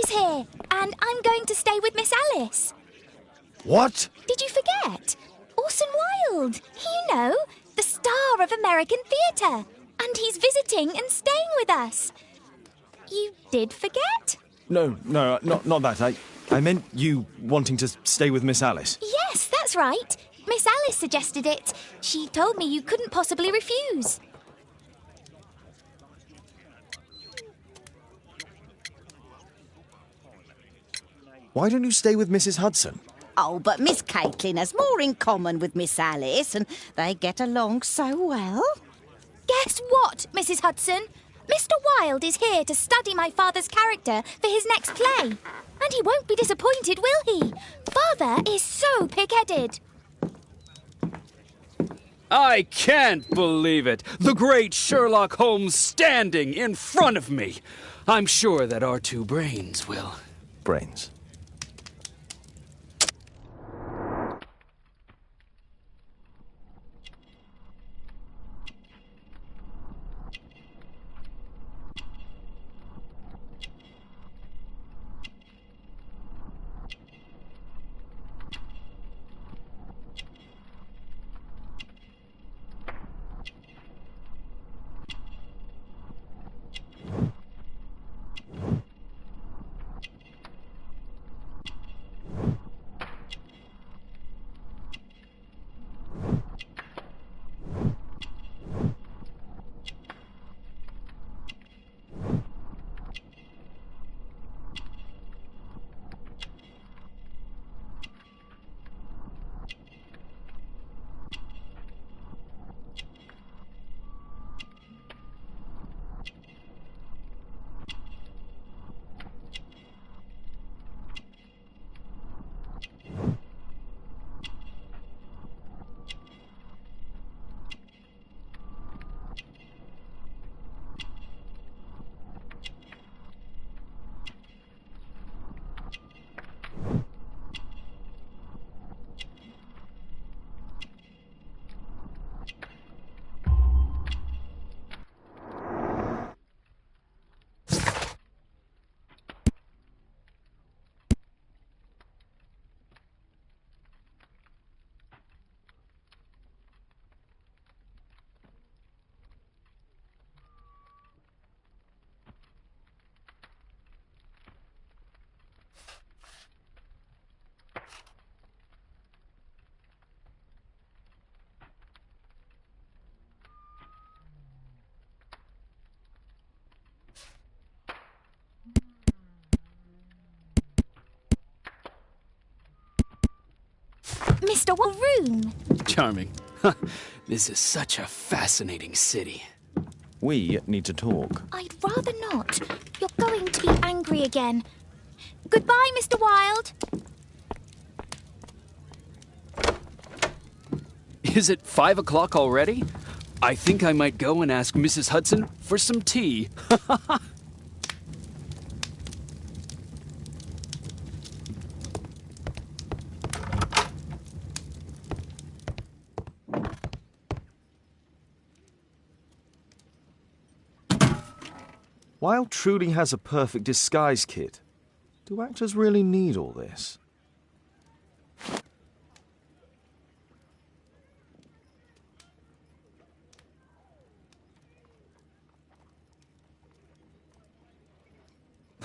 Tom's here, and I'm going to stay with Miss Alice. What? Did you forget? Orson Wilde, you know, the star of American theatre. And he's visiting and staying with us. You did forget? No, not that. I meant you wanting to stay with Miss Alice. Yes, that's right. Miss Alice suggested it. She told me you couldn't possibly refuse. Why don't you stay with Mrs. Hudson? Oh, but Miss Caitlin has more in common with Miss Alice, and they get along so well. Guess what, Mrs. Hudson? Mr. Wilde is here to study my father's character for his next play. And he won't be disappointed, will he? Father is so pig-headed. I can't believe it. The great Sherlock Holmes standing in front of me. I'm sure that our two brains will... Brains. Mr. Room. Charming. This is such a fascinating city. We need to talk. I'd rather not. You're going to be angry again. Goodbye, Mr. Wilde. Is it 5 o'clock already? I think I might go and ask Mrs. Hudson for some tea. Wilde truly has a perfect disguise kit. Do actors really need all this?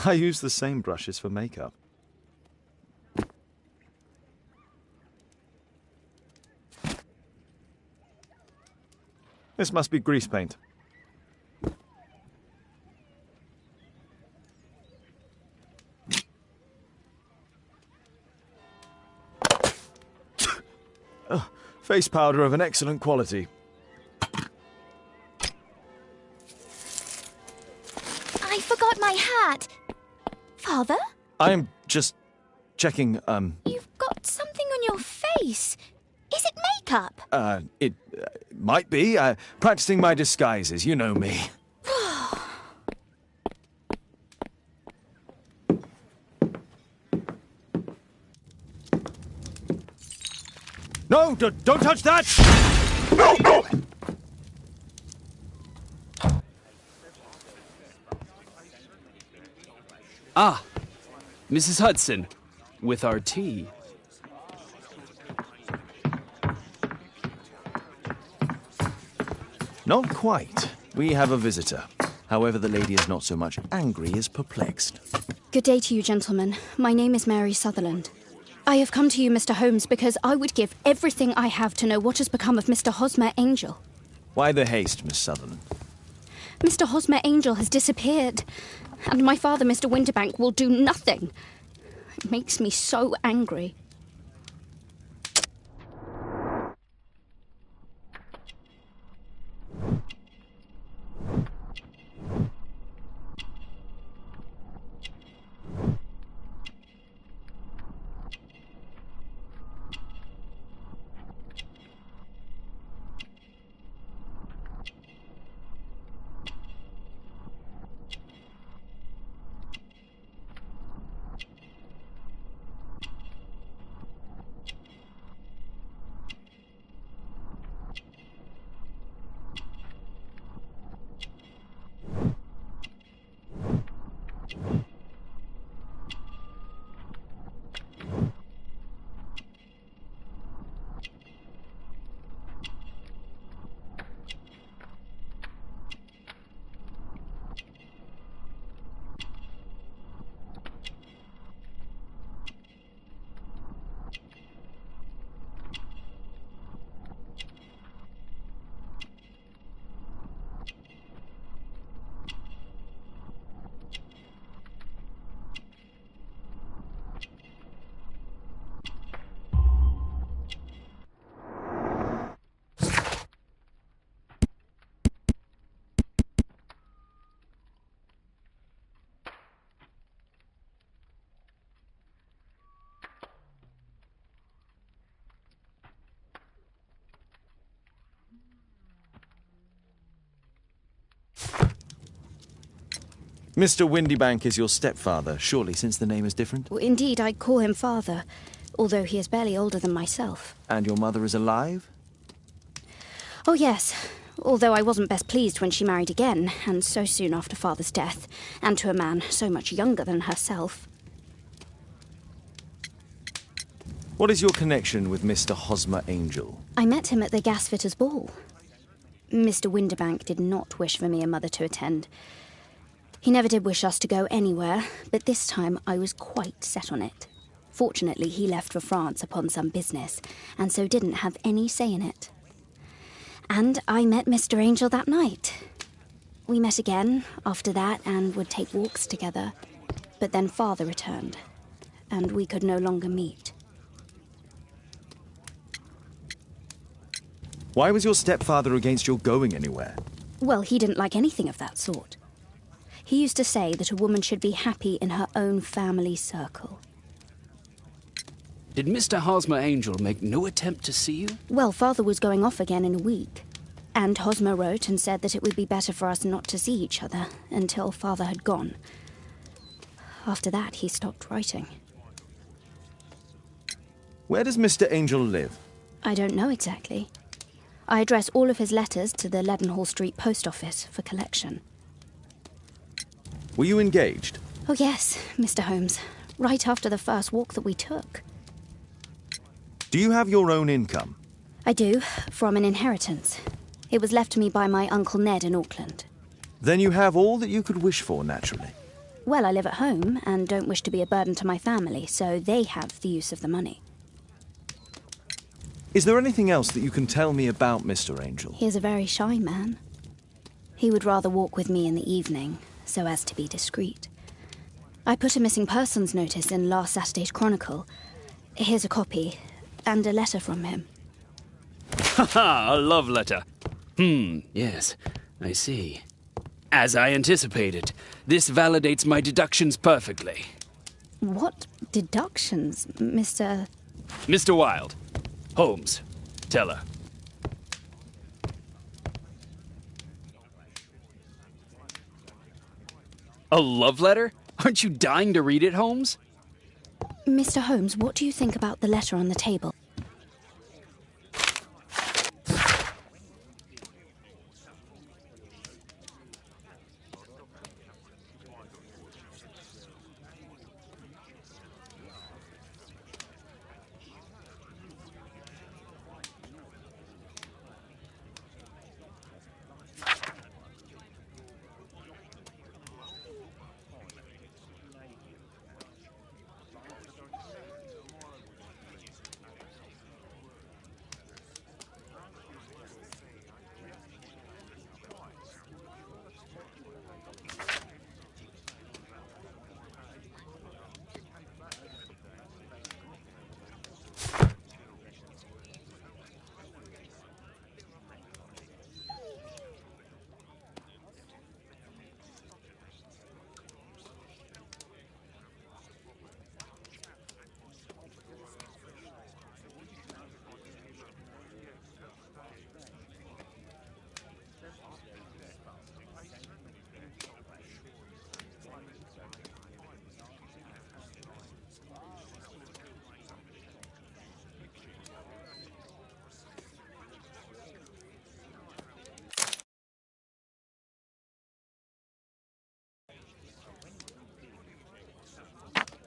I use the same brushes for makeup. This must be grease paint. Face powder of an excellent quality. I forgot my hat. Father? I am just checking, You've got something on your face. Is it makeup? It might be. Practicing my disguises, you know me. No, don't touch that! Ah, Mrs. Hudson, with our tea. Not quite. We have a visitor. However, the lady is not so much angry as perplexed. Good day to you, gentlemen. My name is Mary Sutherland. I have come to you, Mr. Holmes, because I would give everything I have to know what has become of Mr. Hosmer Angel. Why the haste, Miss Sutherland? Mr. Hosmer Angel has disappeared, and my father, Mr. Winterbank, will do nothing. It makes me so angry. Mr. Windybank is your stepfather, surely, since the name is different? Well, indeed, I call him father, although he is barely older than myself. And your mother is alive? Oh, yes, although I wasn't best pleased when she married again, and so soon after father's death, and to a man so much younger than herself. What is your connection with Mr. Hosmer Angel? I met him at the gasfitter's ball. Mr. Winterbank did not wish for me and mother to attend. He never did wish us to go anywhere, but this time I was quite set on it. Fortunately, he left for France upon some business, and so didn't have any say in it. And I met Mr. Angel that night. We met again after that and would take walks together. But then father returned, and we could no longer meet. Why was your stepfather against your going anywhere? Well, he didn't like anything of that sort. He used to say that a woman should be happy in her own family circle. Did Mr. Hosmer Angel make no attempt to see you? Well, father was going off again in a week. And Hosmer wrote and said that it would be better for us not to see each other until father had gone. After that, he stopped writing. Where does Mr. Angel live? I don't know exactly. I address all of his letters to the Leadenhall Street post office for collection. Were you engaged? Oh, yes, Mr. Holmes. Right after the first walk that we took. Do you have your own income? I do, from an inheritance. It was left to me by my Uncle Ned in Auckland. Then you have all that you could wish for, naturally. Well, I live at home and don't wish to be a burden to my family, so they have the use of the money. Is there anything else that you can tell me about Mr. Angel? He is a very shy man. He would rather walk with me in the evening, so as to be discreet. I put a missing persons notice in last Saturday's Chronicle. Here's a copy, and a letter from him. Ha! A love letter. Yes, I see. As I anticipated, this validates my deductions perfectly. What deductions, Mr. Mr. Wilde. Holmes. Tell her. A love letter? Aren't you dying to read it, Holmes? Mr. Holmes, what do you think about the letter on the table?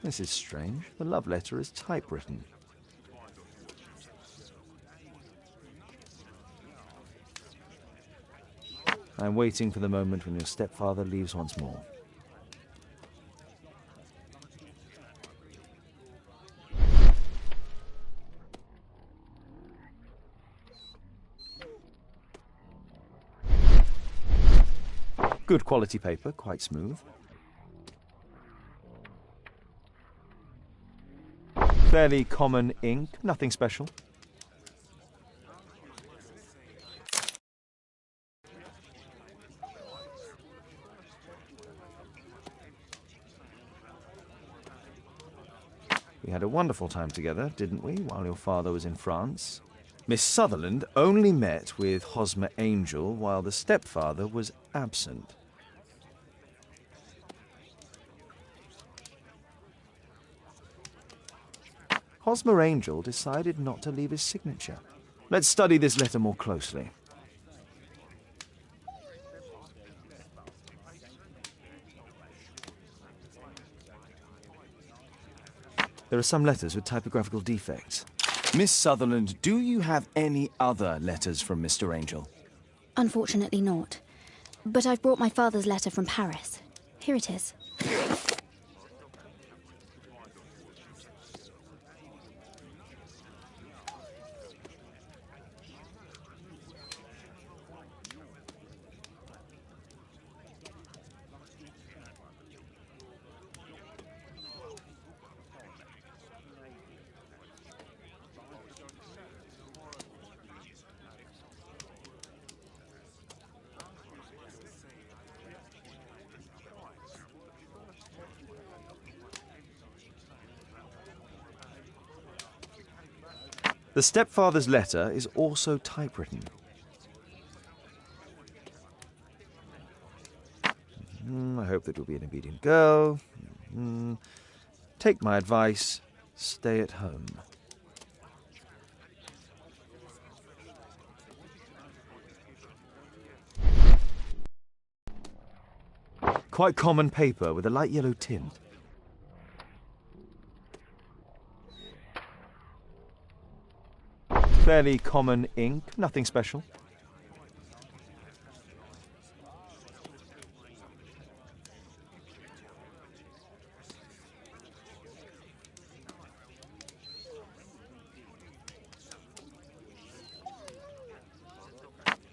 This is strange. The love letter is typewritten. I'm waiting for the moment when your stepfather leaves once more. Good quality paper, quite smooth. Fairly common ink, nothing special. We had a wonderful time together, didn't we, while your father was in France? Miss Sutherland only met with Hosmer Angel while the stepfather was absent. Hosmer Angel decided not to leave his signature. Let's study this letter more closely. There are some letters with typographical defects. Miss Sutherland, do you have any other letters from Mr. Angel? Unfortunately not. But I've brought my father's letter from Paris. Here it is. The stepfather's letter is also typewritten. I hope that you'll be an obedient girl. Take my advice. Stay at home. Quite common paper with a light yellow tint. Fairly common ink, nothing special.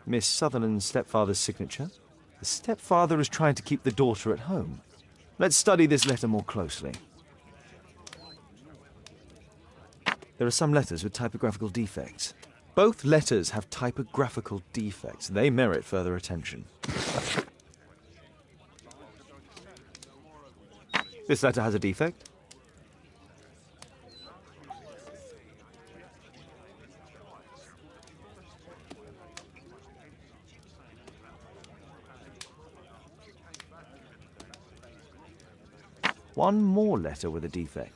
Miss Sutherland's stepfather's signature. The stepfather is trying to keep the daughter at home. Let's study this letter more closely. There are some letters with typographical defects. Both letters have typographical defects. They merit further attention. This letter has a defect. One more letter with a defect.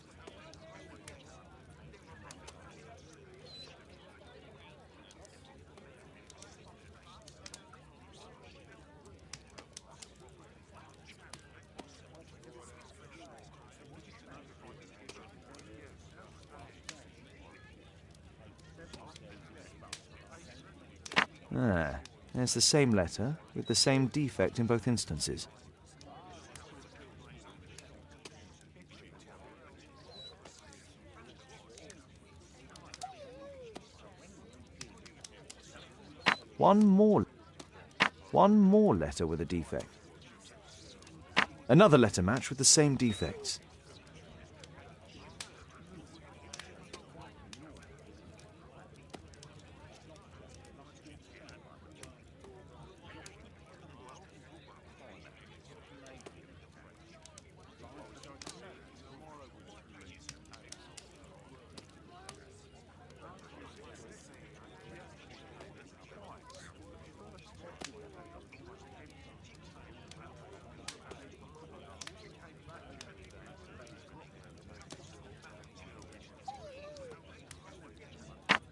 It's the same letter with the same defect in both instances. One more letter with a defect. Another letter match with the same defects.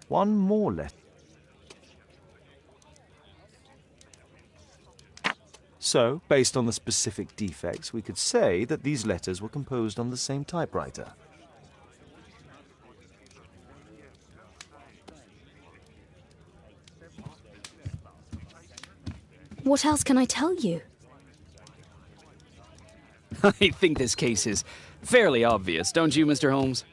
One more letter. So, based on the specific defects, we could say that these letters were composed on the same typewriter. What else can I tell you? I think this case is fairly obvious, don't you, Mr. Holmes?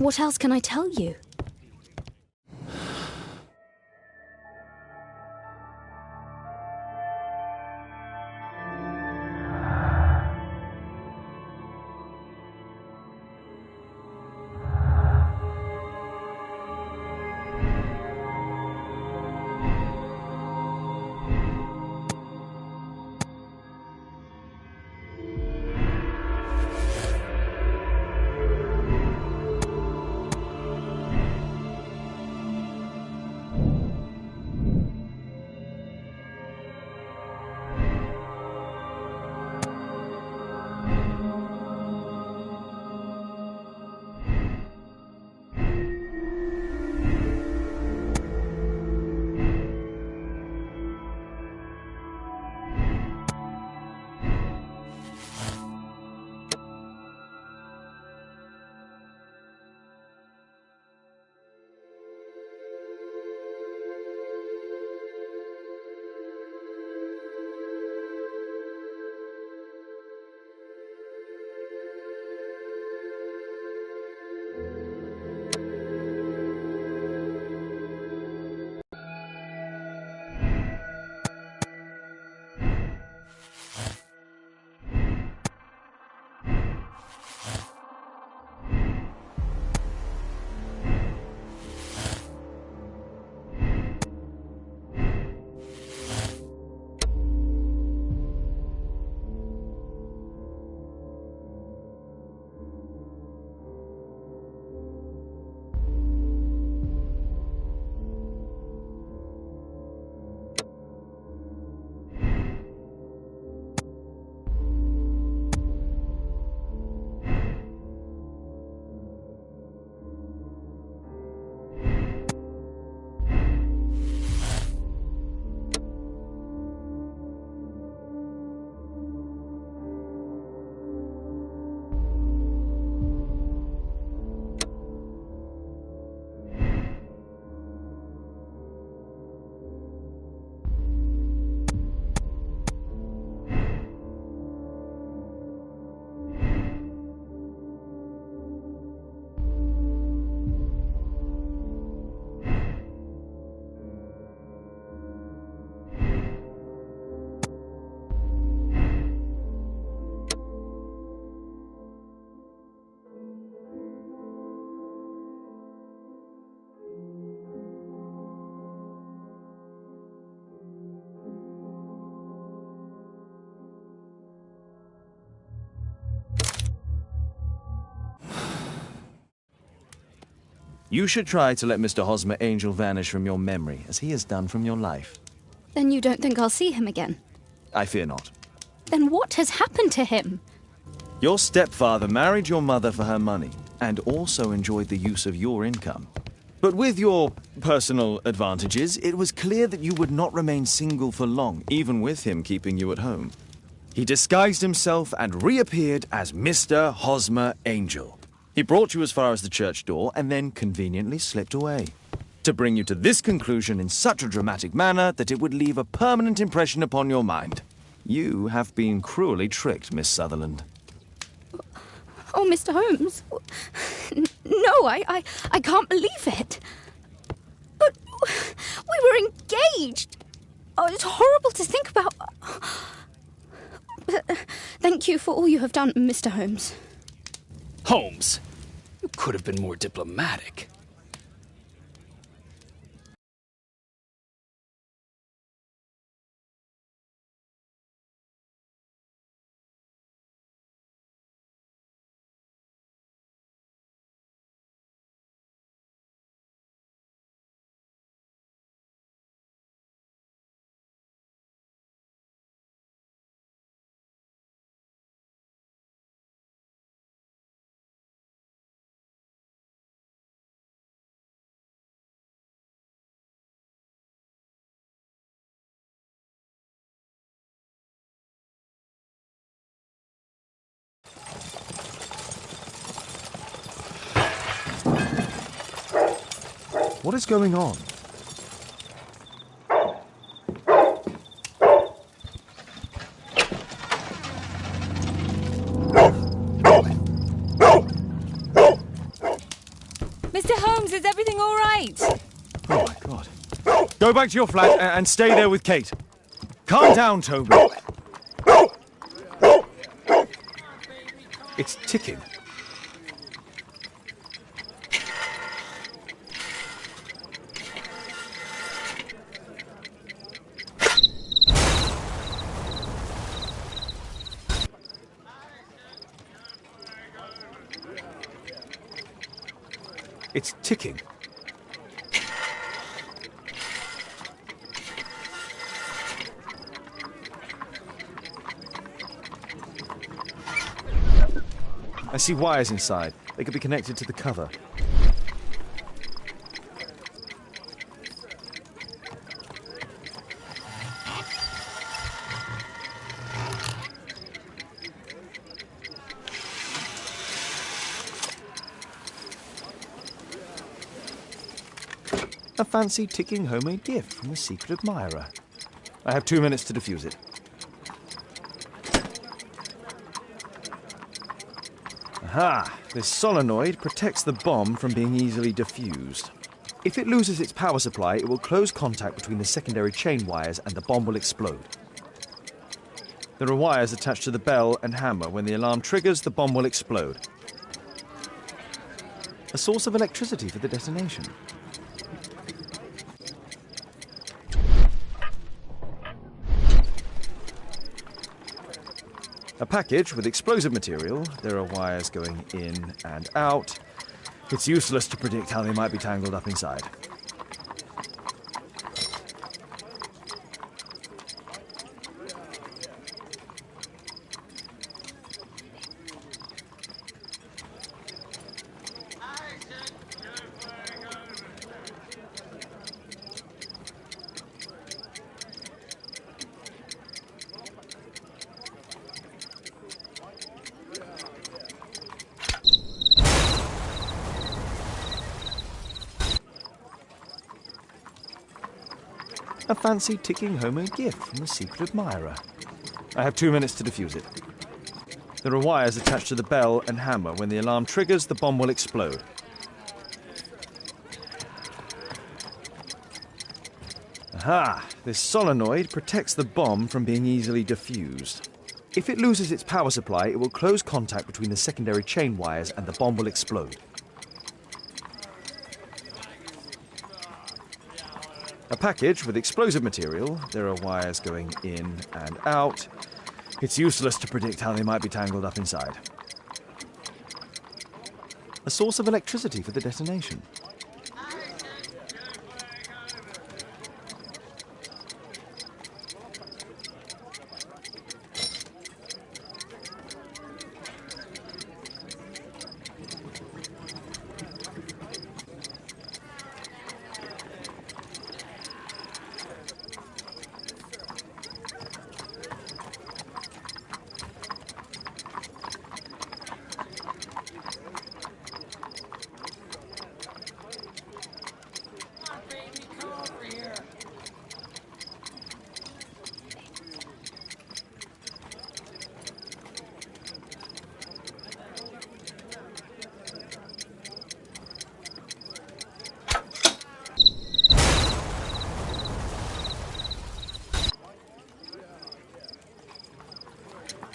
What else can I tell you? You should try to let Mr. Hosmer Angel vanish from your memory, as he has done from your life. Then you don't think I'll see him again? I fear not. Then what has happened to him? Your stepfather married your mother for her money, and also enjoyed the use of your income. But with your personal advantages, it was clear that you would not remain single for long, even with him keeping you at home. He disguised himself and reappeared as Mr. Hosmer Angel. He brought you as far as the church door and then conveniently slipped away. To bring you to this conclusion in such a dramatic manner that it would leave a permanent impression upon your mind. You have been cruelly tricked, Miss Sutherland. Oh, Mr. Holmes. No, I can't believe it. But we were engaged. Oh, it's horrible to think about. But thank you for all you have done, Mr. Holmes. Holmes, you could have been more diplomatic. What is going on? Mr. Holmes, is everything all right? Oh, my God. Go back to your flat and stay there with Kate. Calm down, Toby. It's ticking. It's ticking. I see wires inside. They could be connected to the cover. A fancy ticking homemade gift from a secret admirer. I have 2 minutes to defuse it. Aha! This solenoid protects the bomb from being easily diffused. If it loses its power supply, it will close contact between the secondary chain wires and the bomb will explode. There are wires attached to the bell and hammer. When the alarm triggers, the bomb will explode. A source of electricity for the detonation. A package with explosive material. There are wires going in and out. It's useless to predict how they might be tangled up inside. A fancy ticking homemade gift from a secret admirer. I have 2 minutes to defuse it. There are wires attached to the bell and hammer. When the alarm triggers, the bomb will explode. Aha! This solenoid protects the bomb from being easily diffused. If it loses its power supply, it will close contact between the secondary chain wires and the bomb will explode. A package with explosive material. There are wires going in and out. It's useless to predict how they might be tangled up inside. A source of electricity for the detonation.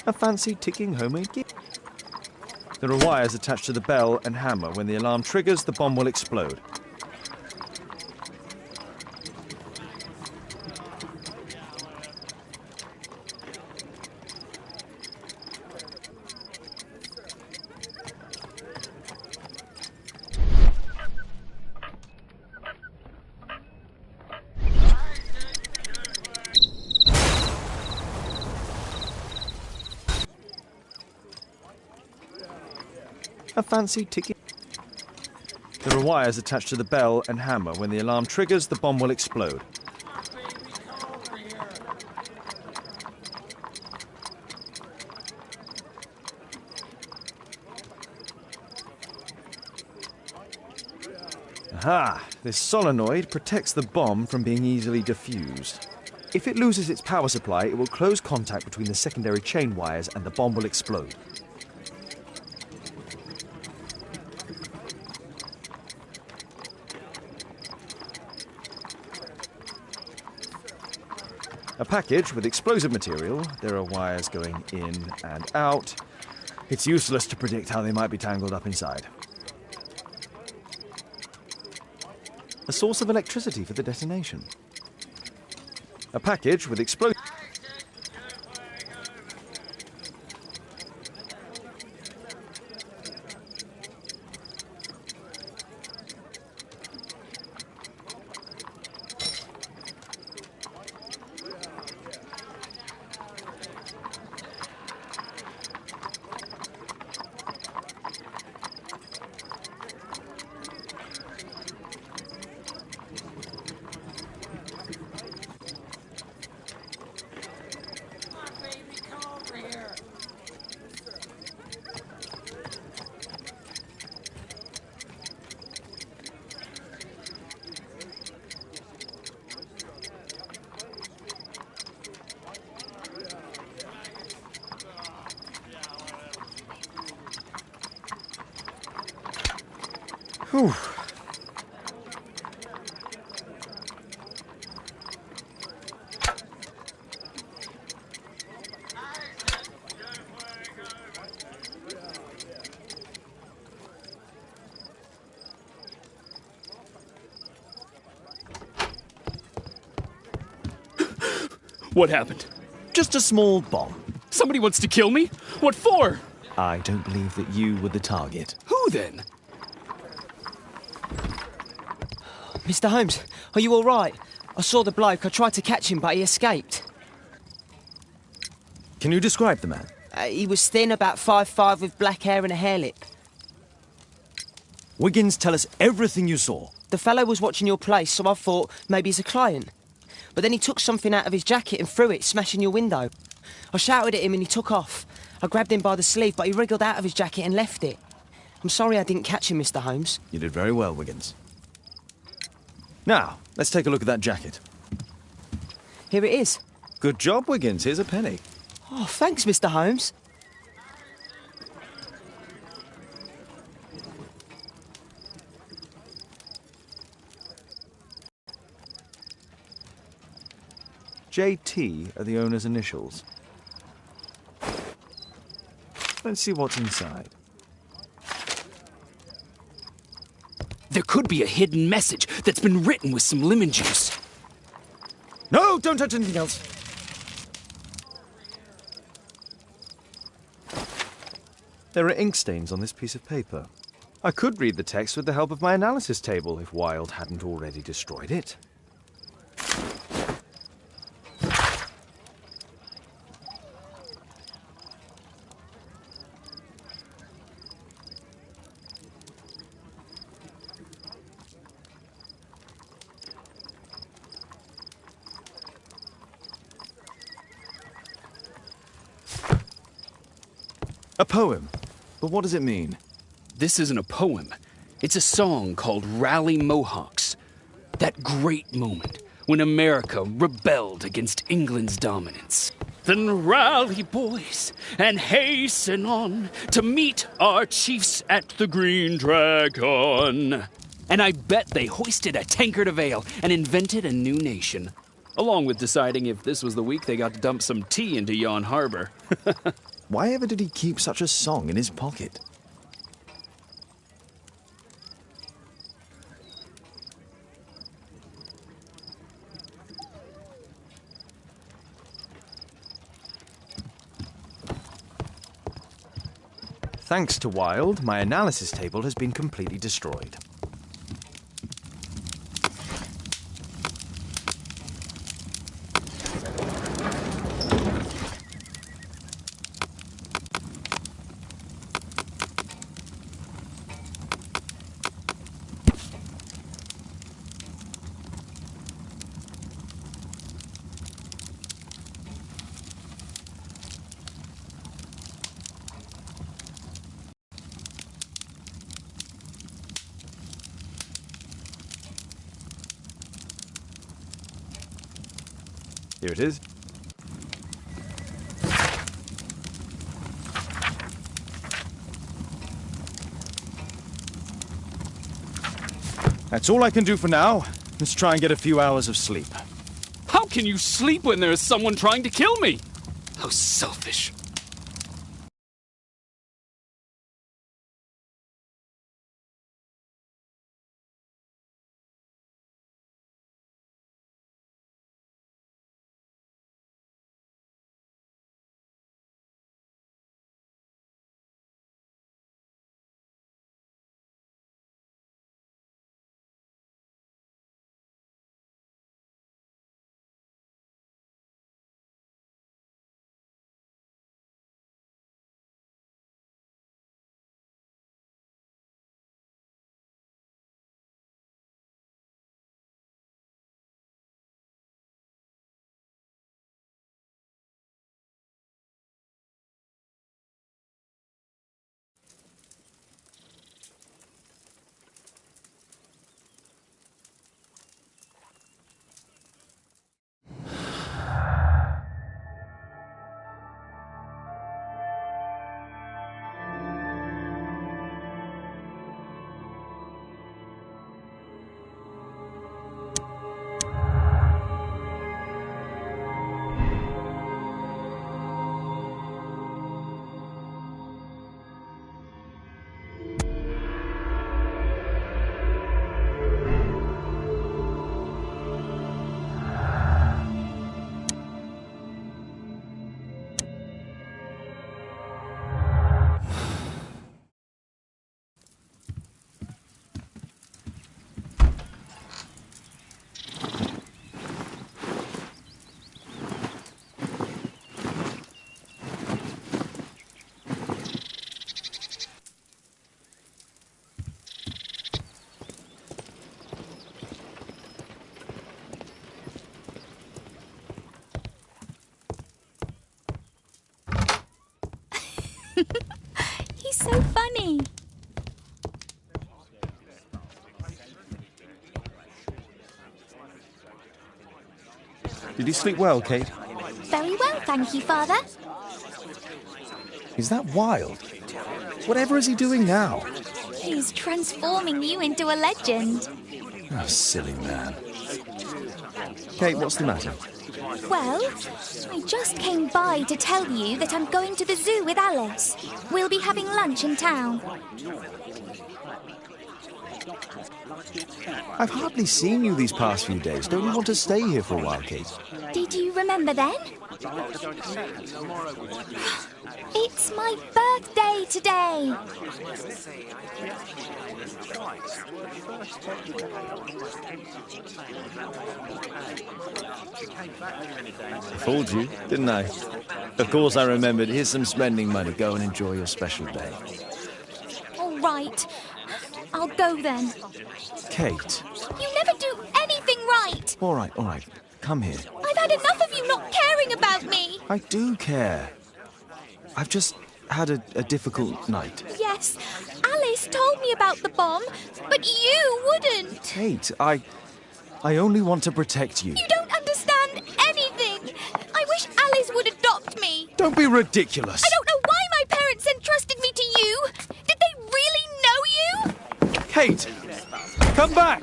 A fancy ticking homemade gift. There are wires attached to the bell and hammer. When the alarm triggers, the bomb will explode. A fancy ticking. There are wires attached to the bell and hammer. When the alarm triggers, the bomb will explode. Aha! This solenoid protects the bomb from being easily diffused. If it loses its power supply, it will close contact between the secondary chain wires and the bomb will explode. A package with explosive material. There are wires going in and out. It's useless to predict how they might be tangled up inside. A source of electricity for the detonation. A package with explosive... Whew. What happened? Just a small bomb. Somebody wants to kill me? What for? I don't believe that you were the target. Who then? Mr. Holmes, are you all right? I saw the bloke. I tried to catch him, but he escaped. Can you describe the man? He was thin, about 5'5", with black hair and a hair lip. Wiggins, tell us everything you saw. The fellow was watching your place, so I thought maybe he's a client. But then he took something out of his jacket and threw it, smashing your window. I shouted at him and he took off. I grabbed him by the sleeve, but he wriggled out of his jacket and left it. I'm sorry I didn't catch him, Mr. Holmes. You did very well, Wiggins. Now, let's take a look at that jacket. Here it is. Good job, Wiggins. Here's a penny. Oh, thanks, Mr. Holmes. JT are the owner's initials. Let's see what's inside. There could be a hidden message that's been written with some lemon juice. No, don't touch anything else. There are ink stains on this piece of paper. I could read the text with the help of my analysis table if Wilde hadn't already destroyed it. A poem. But what does it mean? This isn't a poem. It's a song called Rally Mohawks. That great moment when America rebelled against England's dominance. Then rally, boys, and hasten on to meet our chiefs at the Green Dragon. And I bet they hoisted a tankard of ale and invented a new nation. along with deciding if this was the week they got to dump some tea into Yon Harbor. Why ever did he keep such a song in his pocket? Thanks to Wilde, my analysis table has been completely destroyed. Here it is. That's all I can do for now. Let's try and get a few hours of sleep. How can you sleep when there is someone trying to kill me? How selfish. He's so funny. Did you sleep well, Kate? Very well, thank you, Father. Is that Wilde? Whatever is he doing now? He's transforming you into a legend. Oh, silly man. Kate, what's the matter? Well, I just came by to tell you that I'm going to the zoo with Alice. We'll be having lunch in town. I've hardly seen you these past few days. Don't you want to stay here for a while, Kate? Did you remember then? It's my birthday today. Fooled you, didn't I? Of course I remembered. Here's some spending money. Go and enjoy your special day. All right. I'll go then. Kate. You never do anything right. All right. Come here. I've had enough of you not caring about me. I do care. I've just had a difficult night. Yes, Alice told me about the bomb, but you wouldn't. Kate, I only want to protect you. You don't understand anything. I wish Alice would adopt me. Don't be ridiculous. I don't know why my parents entrusted me to you. Did they really know you? Kate, come back.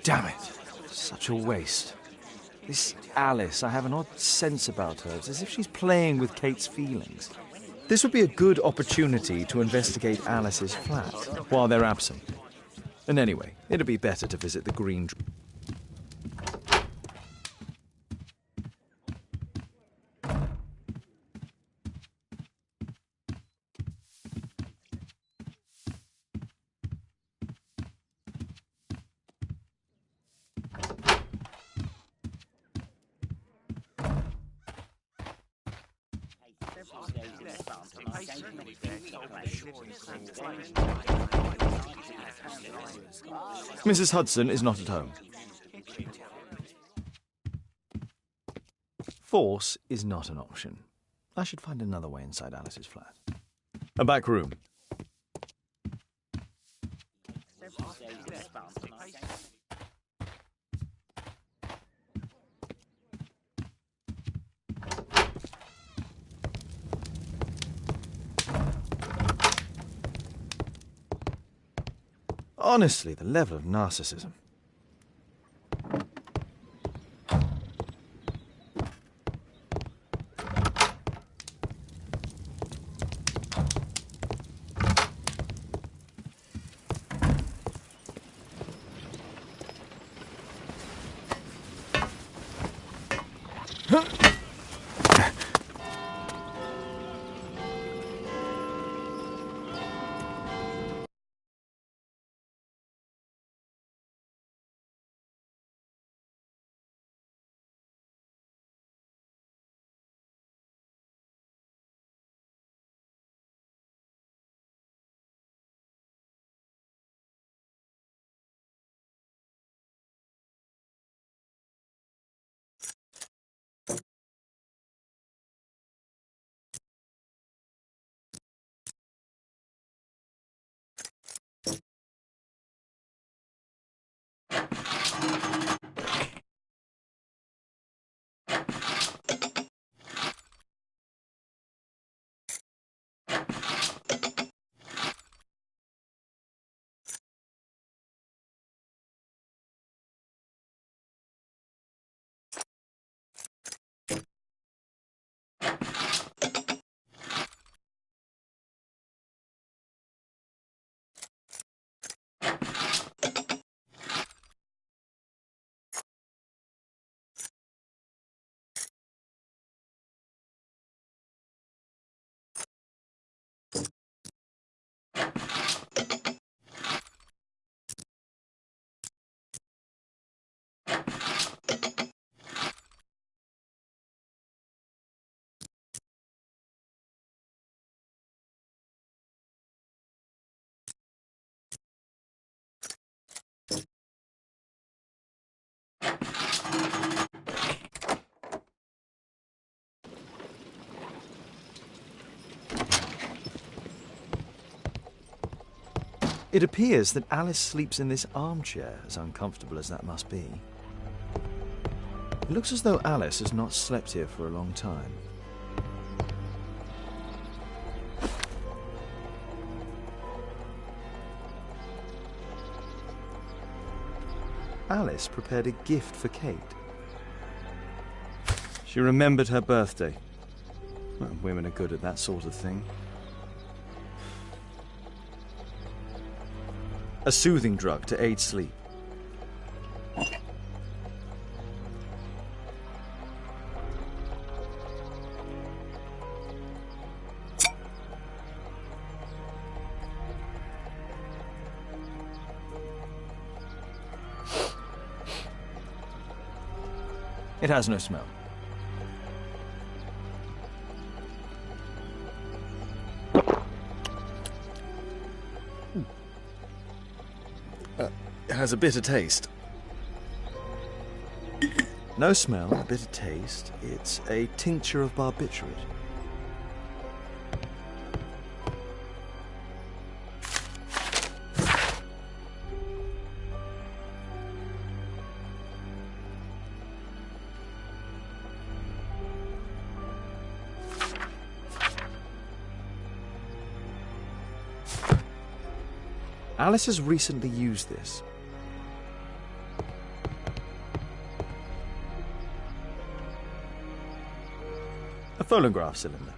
Damn it. Such a waste. This Alice, I have an odd sense about her. It's as if she's playing with Kate's feelings. This would be a good opportunity to investigate Alice's flat while they're absent. And anyway, it'd be better to visit the green... Mrs. Hudson is not at home. Force is not an option. I should find another way inside Alice's flat. A back room. Honestly, the level of narcissism. It appears that Alice sleeps in this armchair, as uncomfortable as that must be. It looks as though Alice has not slept here for a long time. Alice prepared a gift for Kate. She remembered her birthday. Well, women are good at that sort of thing. A soothing drug to aid sleep. It has no smell. It has a bitter taste. No smell, a bitter taste. It's a tincture of barbiturate. Alice has recently used this. A phonograph cylinder.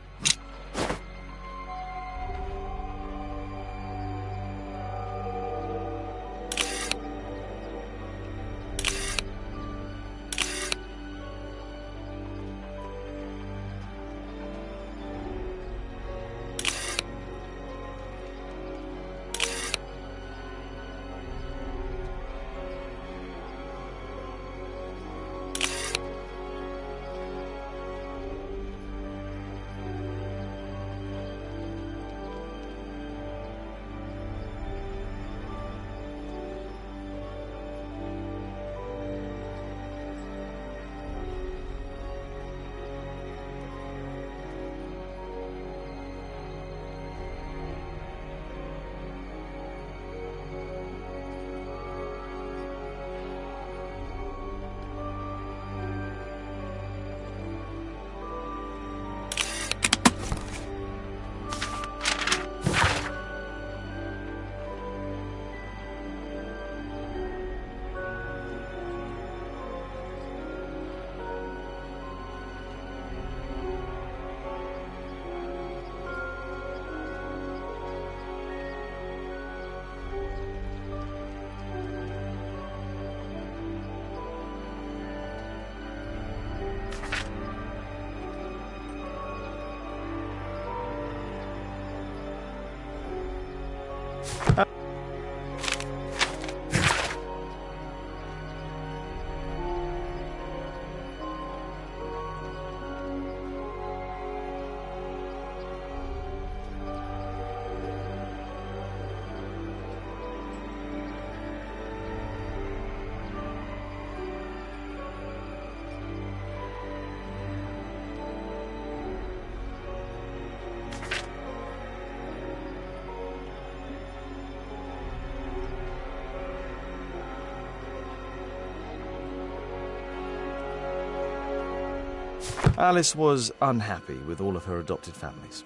Alice was unhappy with all of her adopted families.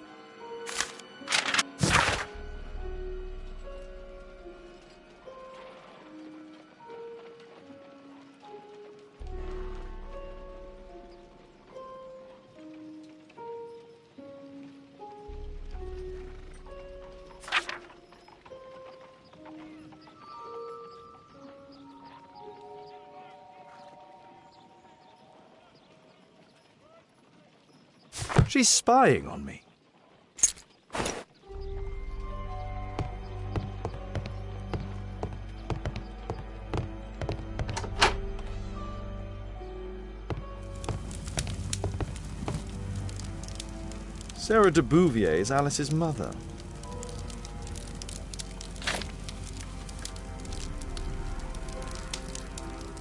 She's spying on me. Sarah de Bouvier is Alice's mother.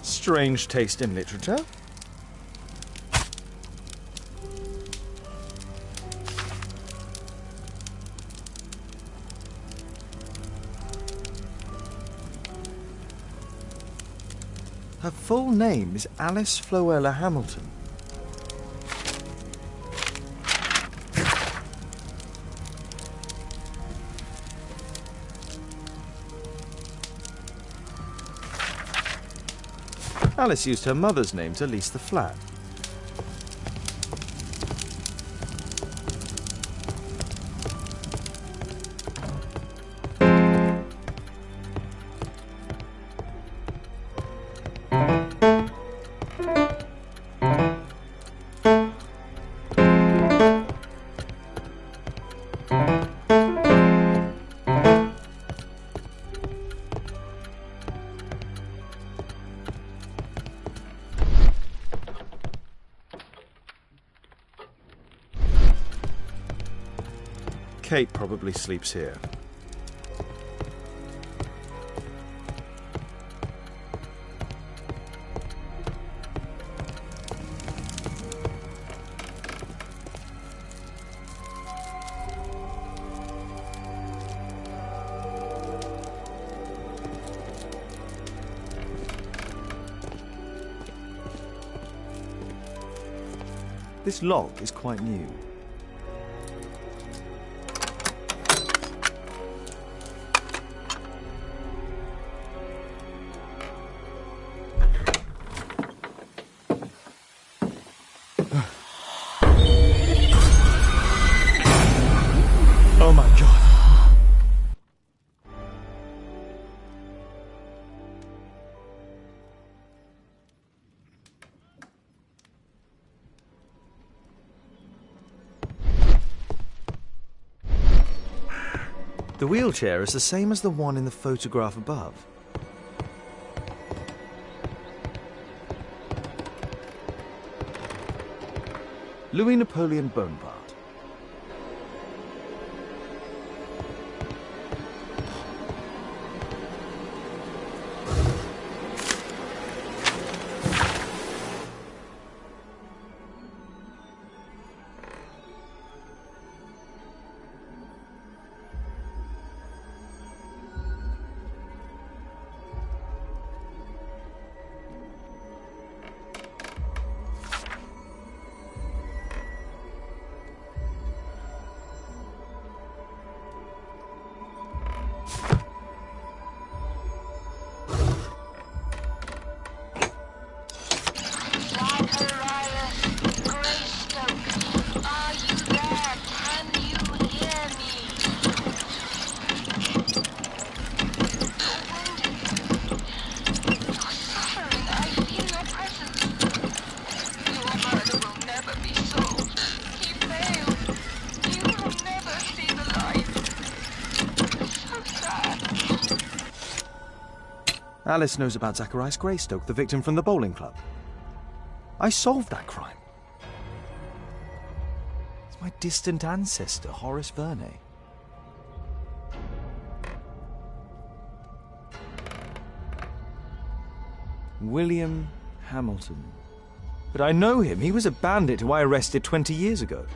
Strange taste in literature. Her full name is Alice Floella Hamilton. Alice used her mother's name to lease the flat. Kate probably sleeps here. This lock is quite new. The wheelchair is the same as the one in the photograph above. Louis Napoleon Bonaparte. Alice knows about Zacharias Greystoke, the victim from the bowling club. I solved that crime. It's my distant ancestor, Horace Verney. William Hamilton. But I know him. He was a bandit who I arrested 20 years ago.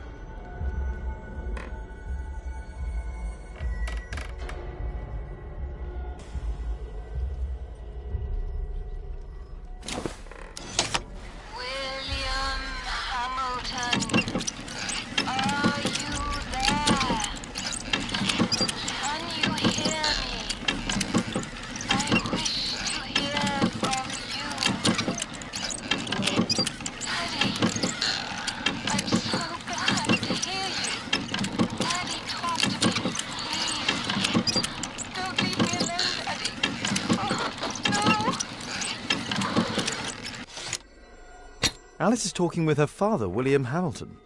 Alice is talking with her father, William Hamilton.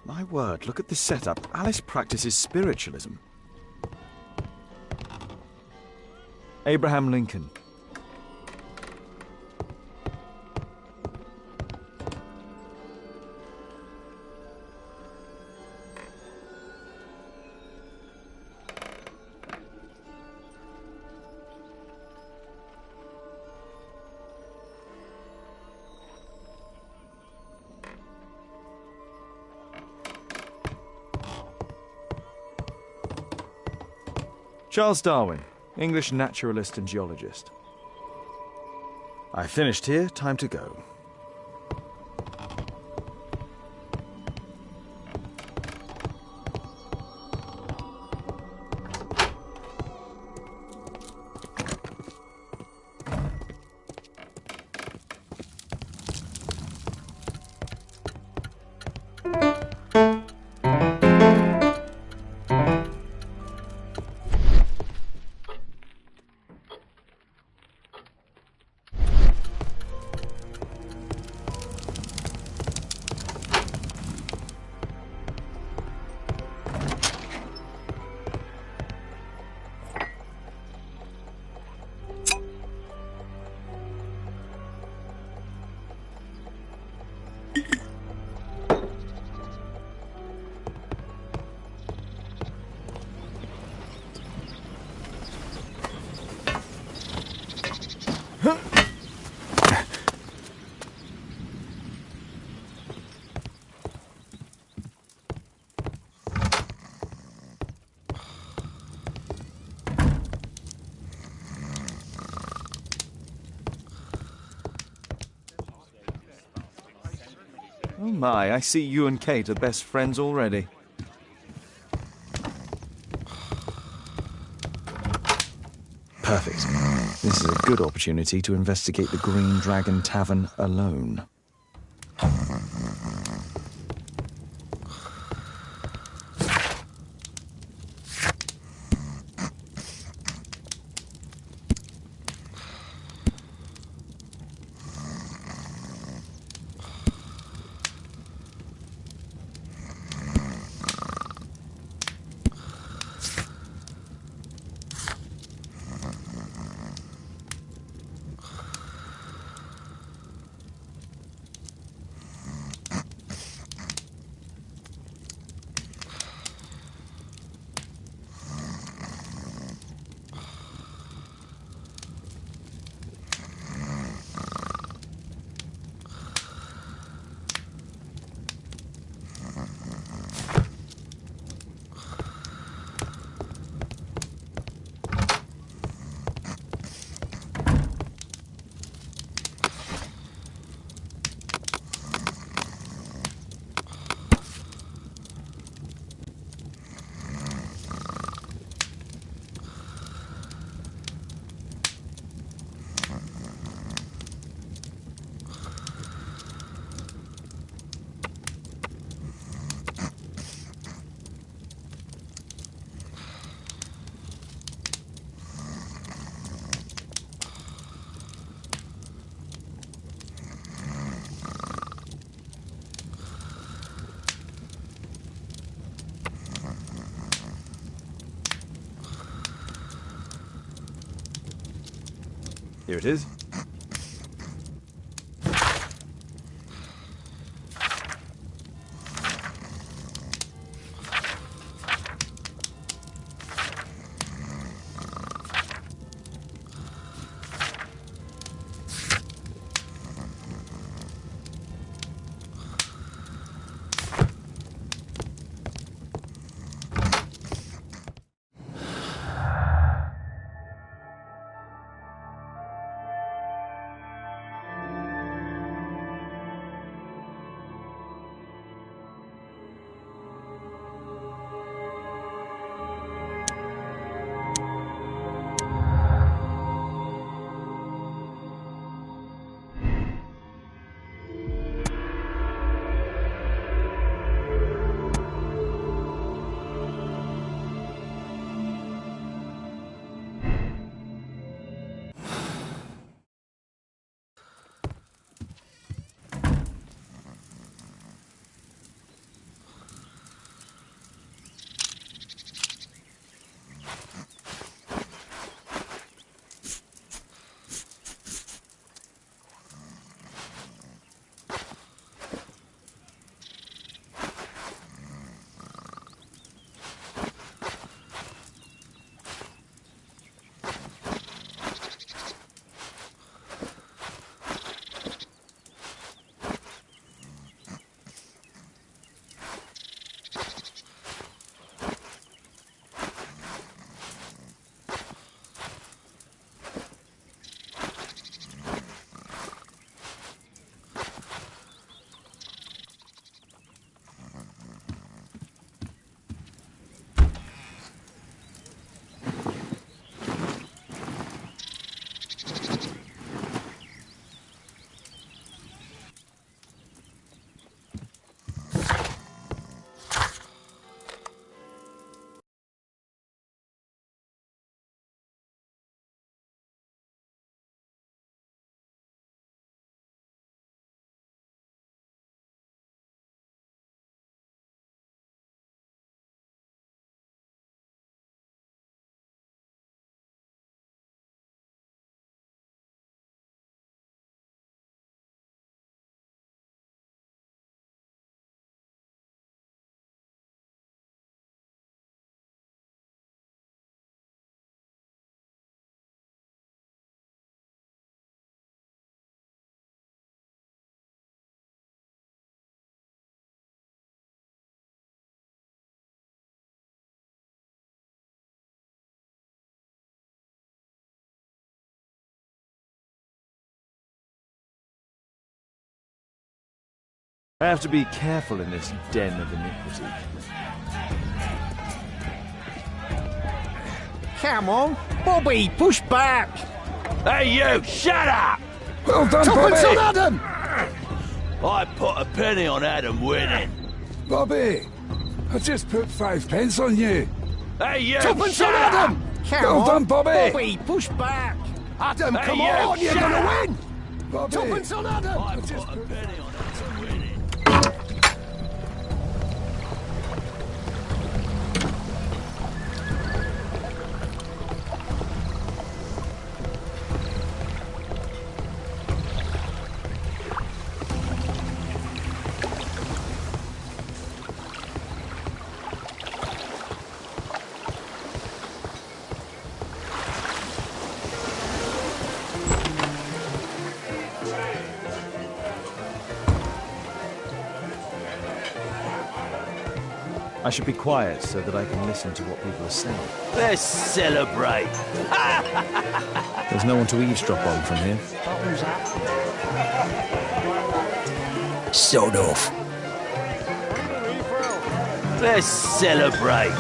My word, look at this setup. Alice practices spiritualism. Abraham Lincoln. Charles Darwin, English naturalist and geologist. I finished here, time to go. Oh my, I see you and Kate are best friends already. Perfect. This is a good opportunity to investigate the Green Dragon Tavern alone. Here it is. I have to be careful in this den of iniquity. Come on, Bobby, push back! Hey you, shut up! Well done, Tuppence Bobby! on Adam! I put a penny on Adam winning. Bobby, I just put 5 pence on you. Hey you, Tuppence shut on up! Adam! Come Well on, done, Bobby! Bobby, push back! Adam, Hey, come you, on, you're shut gonna up! win! Bobby, Tuppence on Adam! I put a penny on Adam winning. I should be quiet so that I can listen to what people are saying. Let's celebrate. There's no one to eavesdrop on from here. Sod off. Let's celebrate.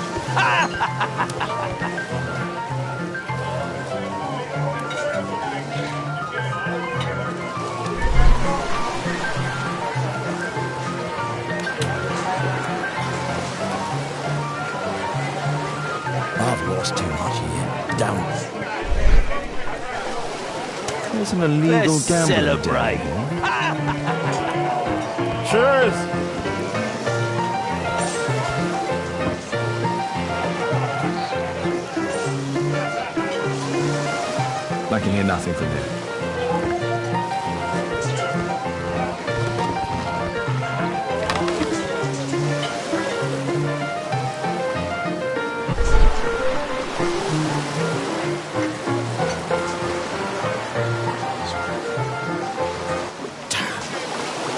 I've lost too much here. Don't. There's an illegal Let's gambling celebrate. den here. cheers! I can hear nothing from him.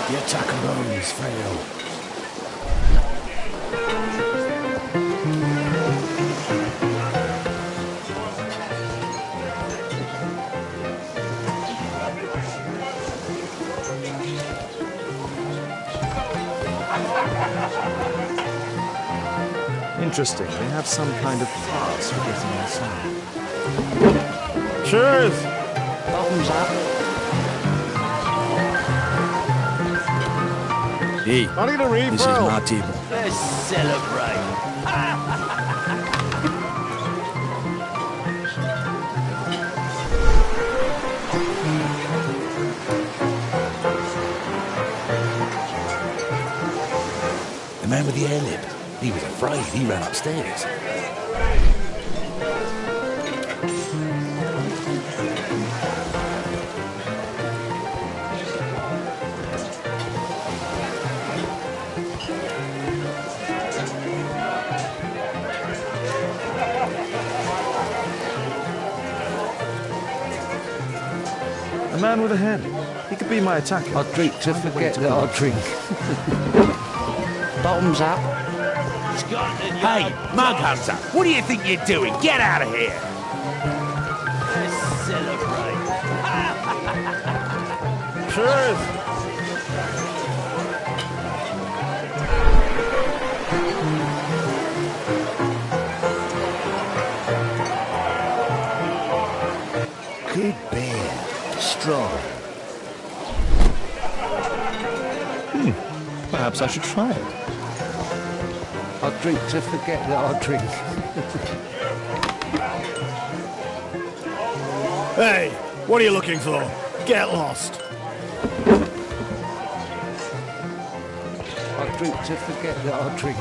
The attack alone has failed. Interesting. They have some kind of pass for getting inside. Cheers! Bottoms up. Hey, I need a refill. this is my table. Let's celebrate. The man with the air lip. He was afraid. He ran upstairs. A man with a head. He could be my attacker. I'll drink to forget that I'll drink. Bottoms up. Scotland Hey, Yard Mug dogs. Hunter, what do you think you're doing? Get out of here! Let's celebrate. Cheers! Good beer. Strong. Perhaps I should try it. I'll drink to forget that I'll drink. Hey, what are you looking for? Get lost. I'll drink to forget that I'll drink.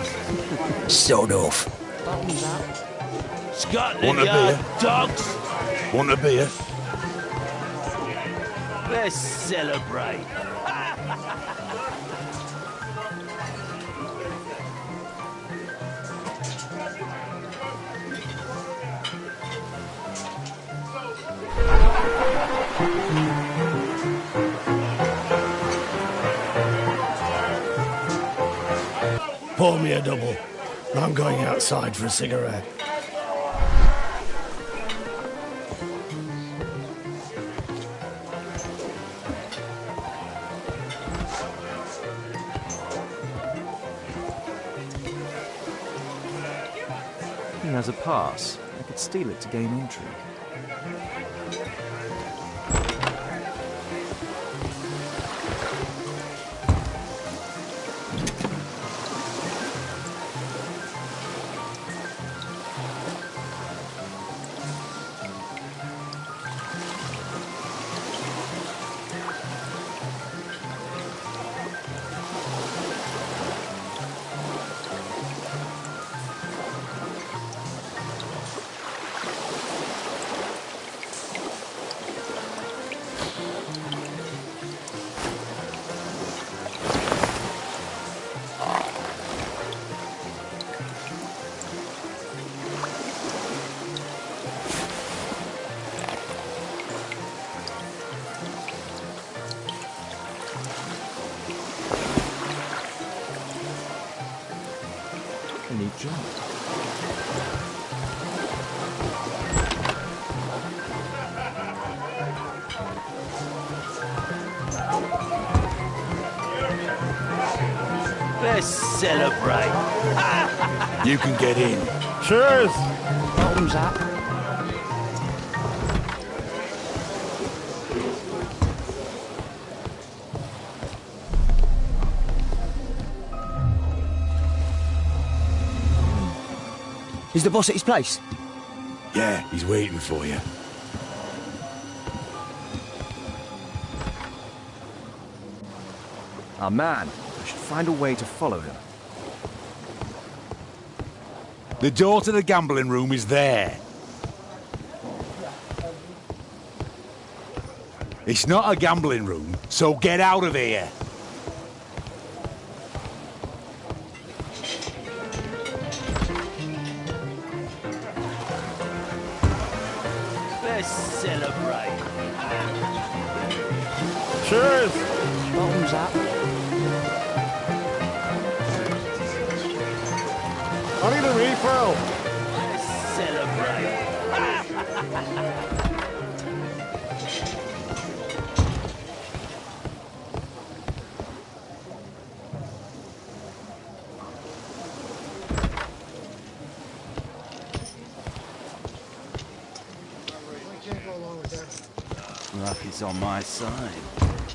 Sod off. Bottoms up. Scotland Want a Yard beer? dogs. Want a beer? Let's celebrate. Pour me a double. I'm going outside for a cigarette. He has a pass. I could steal it to gain entry. A neat job. Let's celebrate. You can get in. Cheers! Bottoms up. Is the boss at his place? Yeah, he's waiting for you. Our man. I should find a way to follow him. The door to the gambling room is there. It's not a gambling room, so get out of here. Let's celebrate. Cheers! Bottoms up. I need a refill. Let's celebrate. Luck is on my side.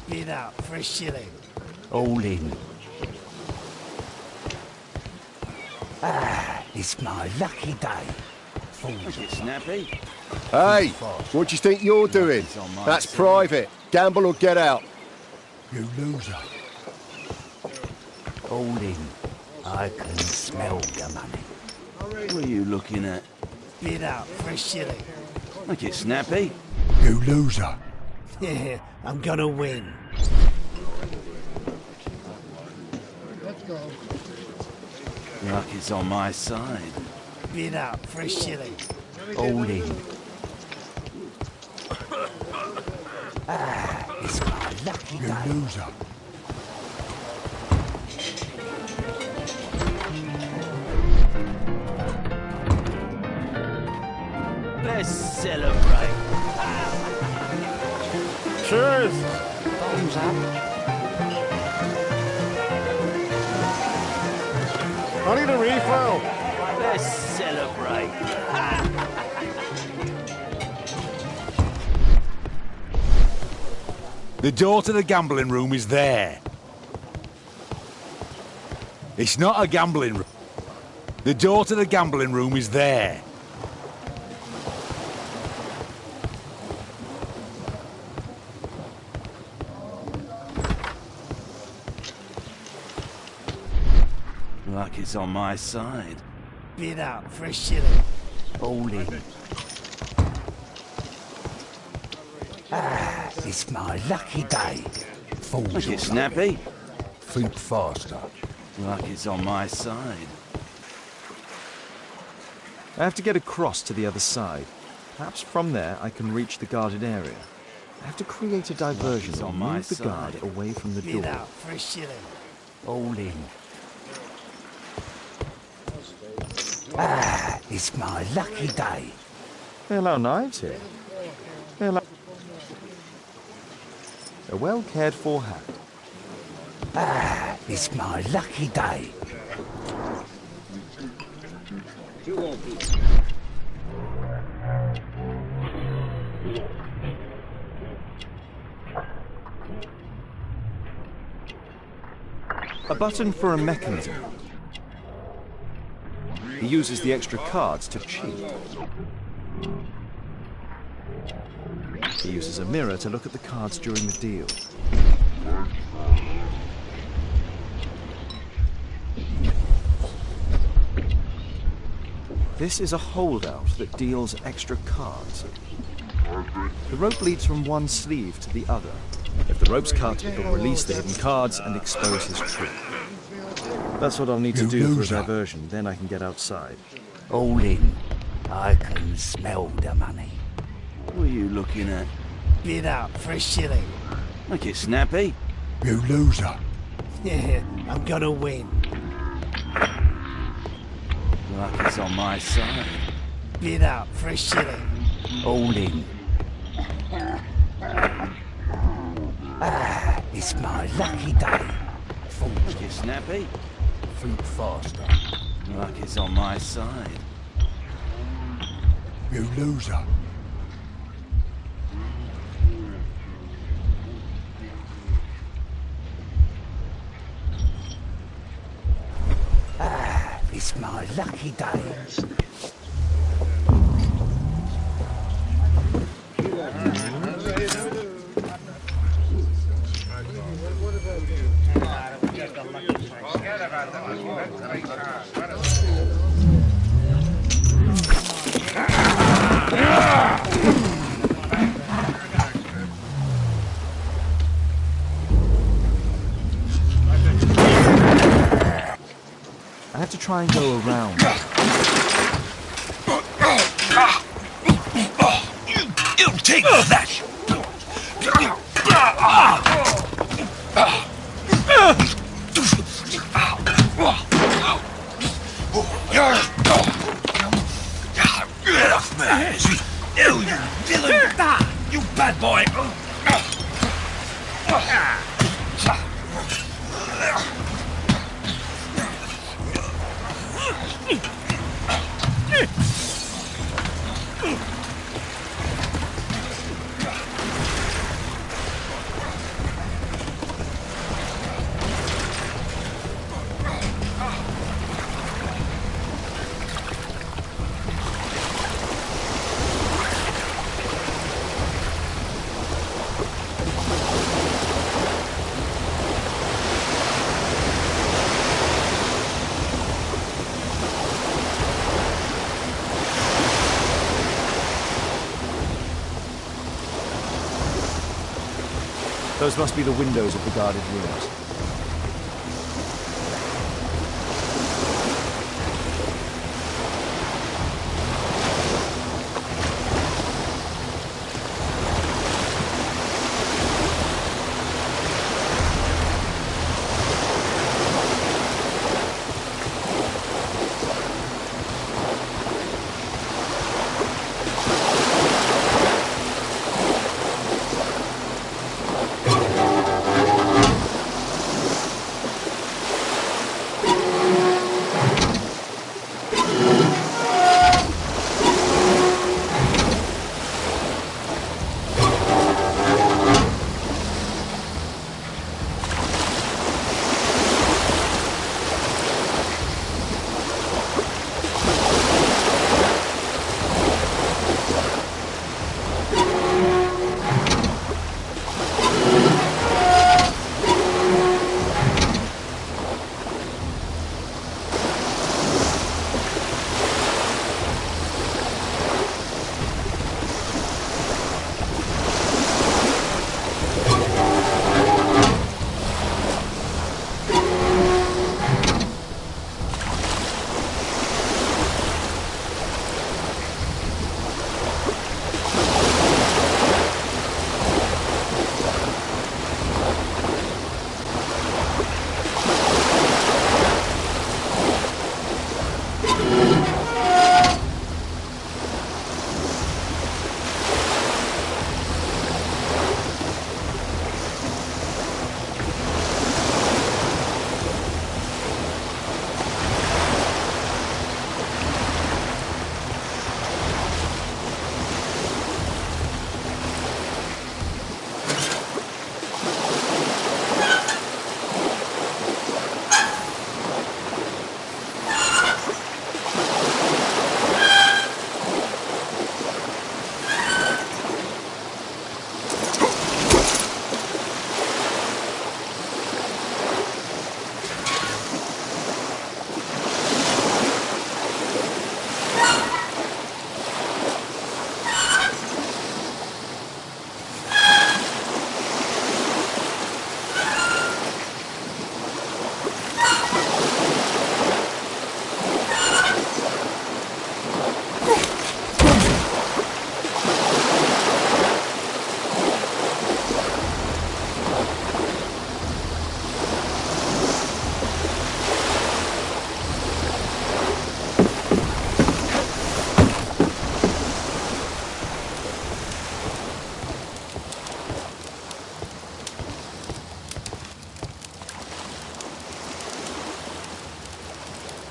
Get up for a shilling. All in. It's my lucky day. Make it snappy. Hey, what do you think you're doing? That's private. Gamble or get out. You loser. All in. I can smell the money. What are you looking at? Get up for a shilling. Make it snappy. You loser. Yeah, I'm gonna win. Let's go. Luck is on my side. Get up for a shilling. All in. It's my lucky day. You loser. Let's celebrate. Cheers! Bottoms up. I need a refill. Let's celebrate. The door to the gambling room is there. It's not a gambling room. The door to the gambling room is there. Luck is on my side. Get up for a shilling. All in. It's my lucky day. Fools Make all it snappy. Think faster. Luck is on my side. I have to get across to the other side. Perhaps from there I can reach the guarded area. I have to create a diversion Luck is on and my move the guard side. away from the Get door. up for a shilling. All in. It's my lucky day. They allow knives here. They allow a well cared for hat. It's my lucky day. A button for a mechanism. He uses the extra cards to cheat. He uses a mirror to look at the cards during the deal. This is a holdout that deals extra cards. The rope leads from one sleeve to the other. If the rope's cut, it'll release the hidden cards and expose his trick. That's what I'll need to do for a diversion, then I can get outside. All in. I can smell the money. What are you looking at? Get up for a shilling. Make it snappy. You loser. Yeah, I'm gonna win. Luck is on my side. Get up for a shilling. All in. It's my lucky day. Make it snappy. Think faster. Luck is on my side. You loser. It's my lucky day. to try and go around. You take that! You villain! You bad boy! Those must be the windows of the guarded rooms.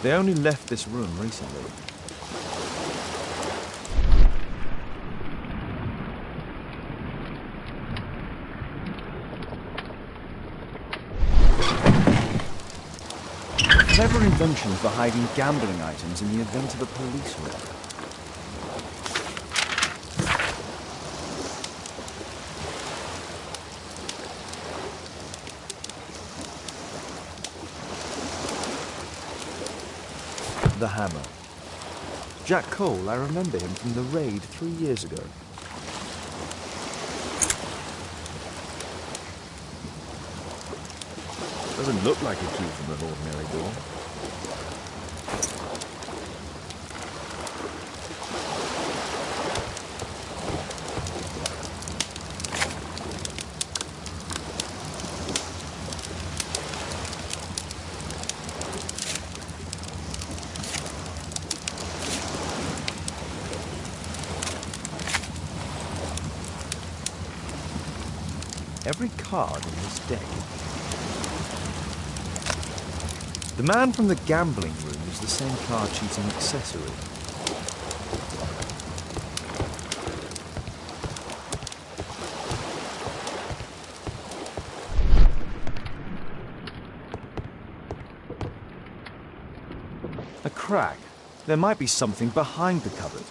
They only left this room recently. Clever invention for hiding gambling items in the event of a police raid. The hammer. Jack Cole, I remember him from the raid 3 years ago. Doesn't look like a key from an ordinary door. every card in this deck. The man from the gambling room is the same card cheating accessory. A crack. There might be something behind the cupboard.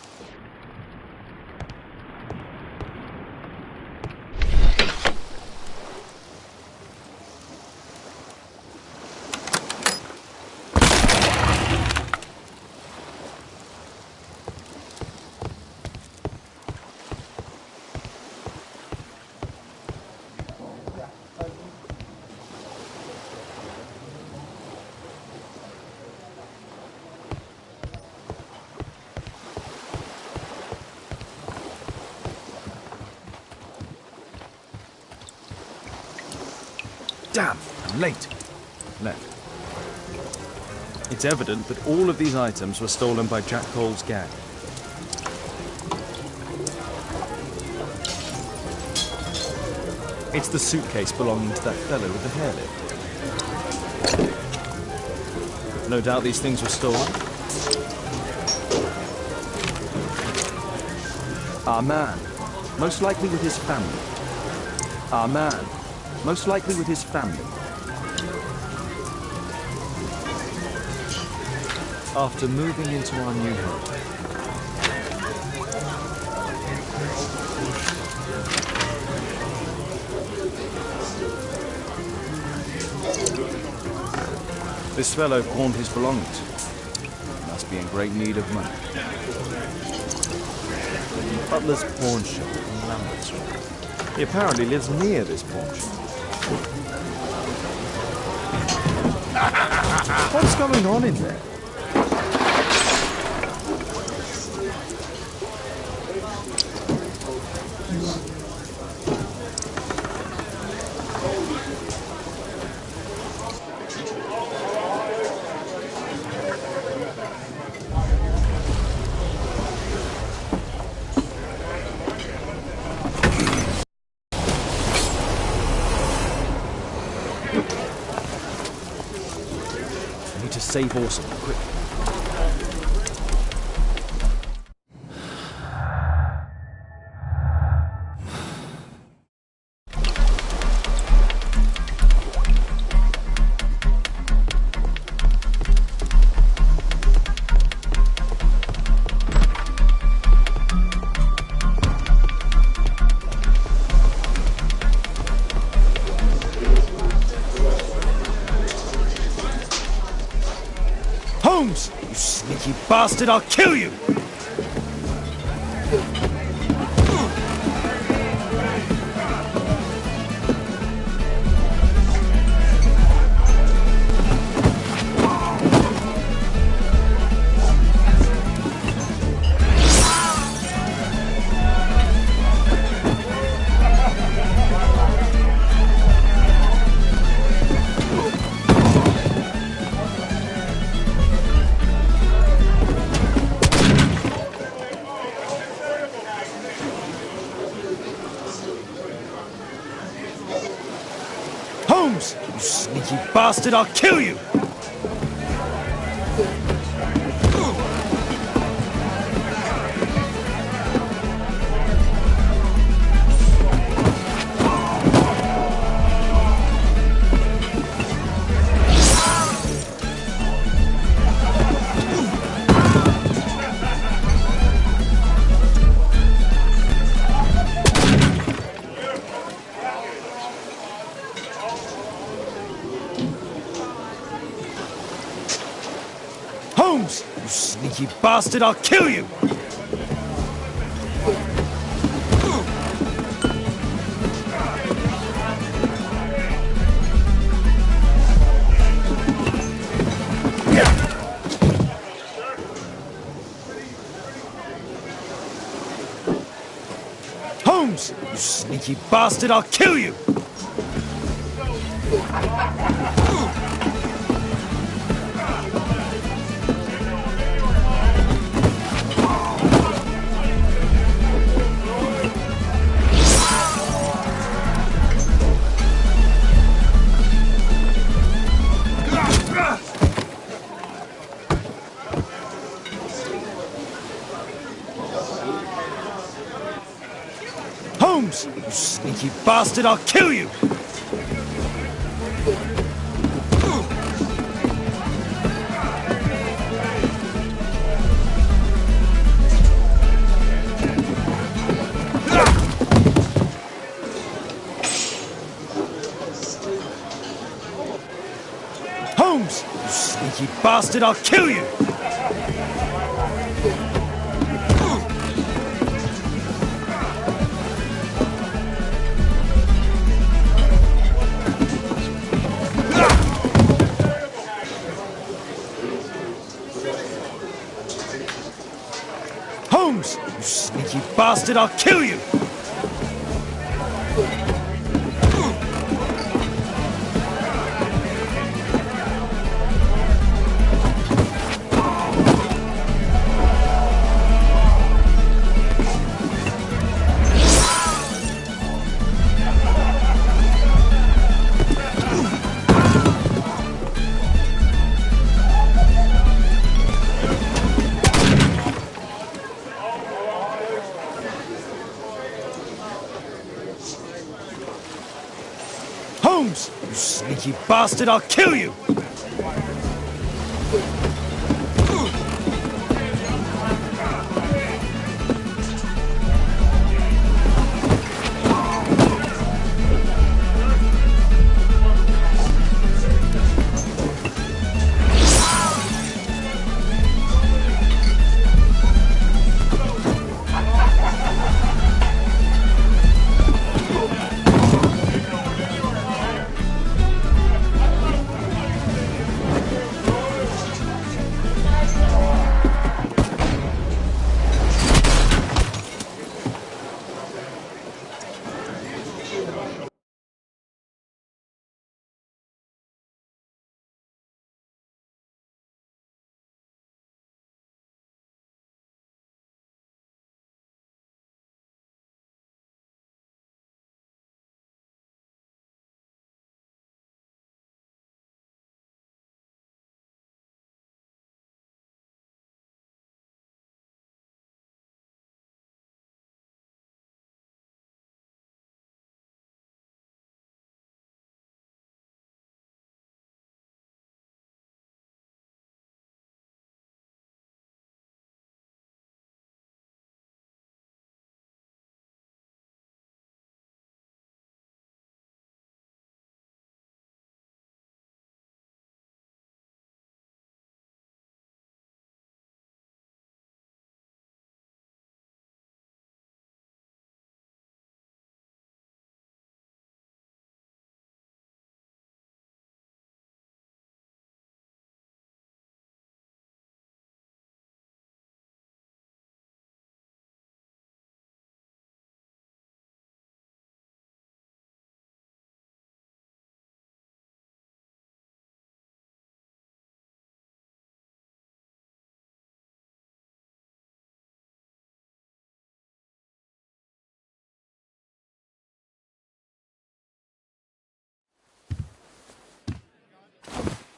Damn, I'm late. Left. It's evident that all of these items were stolen by Jack Cole's gang. It's the suitcase belonging to that fellow with the hairlip. No doubt these things were stolen. Our man, most likely with his family. Our man, most likely with his family. After moving into our new home. This fellow pawned his belongings. Must be in great need of money. Butler's pawn shop in Lambert Street. He apparently lives near this pawn shop. What's going on in there? Save Orson, quick. Holmes! You sneaky bastard, I'll kill you! Holmes! You sneaky bastard, I'll kill you! Holmes! You sneaky bastard, I'll kill you! Holmes! You sneaky bastard, I'll kill you! Holmes! You sneaky bastard, I'll kill you! Holmes! You sneaky bastard, I'll kill you! Holmes! You sneaky bastard, I'll kill you! Holmes! You sneaky bastard, I'll kill you!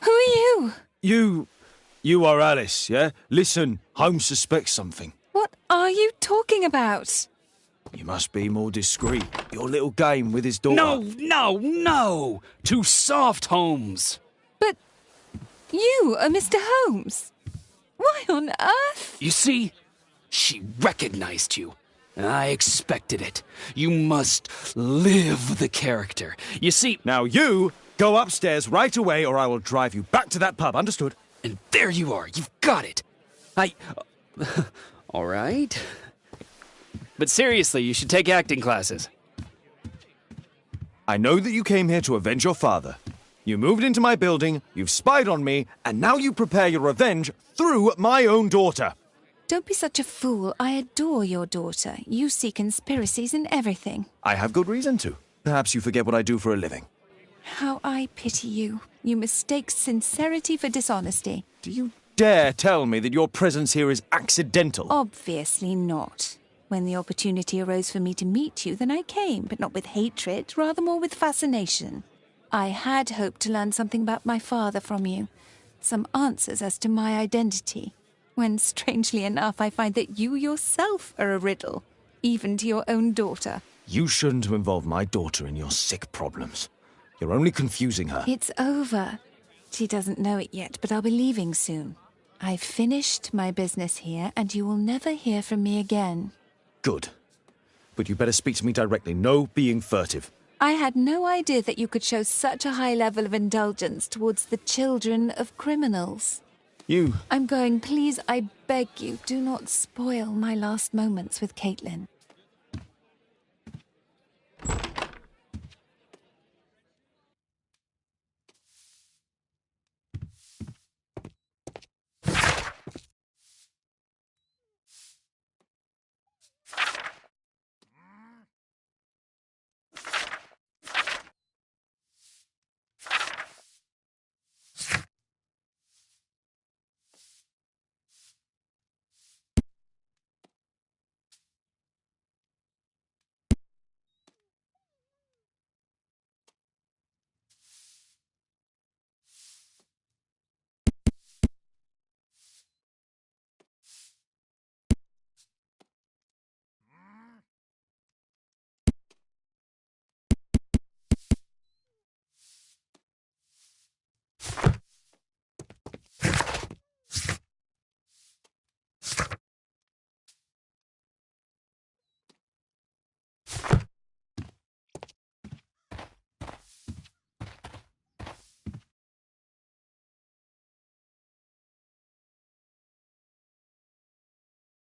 Who are you? You are Alice, yeah? Listen, Holmes suspects something. What are you talking about? You must be more discreet. Your little game with his daughter. No! Too soft, Holmes. But you are Mr. Holmes. Why on earth? You see, she recognized you. I expected it. You must live the character. You see... Now you go upstairs right away or I will drive you back to that pub, understood? And there you are. You've got it. All right. But seriously, you should take acting classes. I know that you came here to avenge your father. You moved into my building, you've spied on me, and now you prepare your revenge through my own daughter. Don't be such a fool. I adore your daughter. You see conspiracies in everything. I have good reason to. Perhaps you forget what I do for a living. How I pity you. You mistake sincerity for dishonesty. Do you dare tell me that your presence here is accidental? Obviously not. When the opportunity arose for me to meet you, then I came, but not with hatred, rather more with fascination. I had hoped to learn something about my father from you. Some answers as to my identity. When, strangely enough, I find that you yourself are a riddle, even to your own daughter. You shouldn't have involved my daughter in your sick problems. You're only confusing her. It's over. She doesn't know it yet, but I'll be leaving soon. I've finished my business here, and you will never hear from me again. Good. But you better speak to me directly. No being furtive. I had no idea that you could show such a high level of indulgence towards the children of criminals. You... I'm going. Please, I beg you, do not spoil my last moments with Caitlin.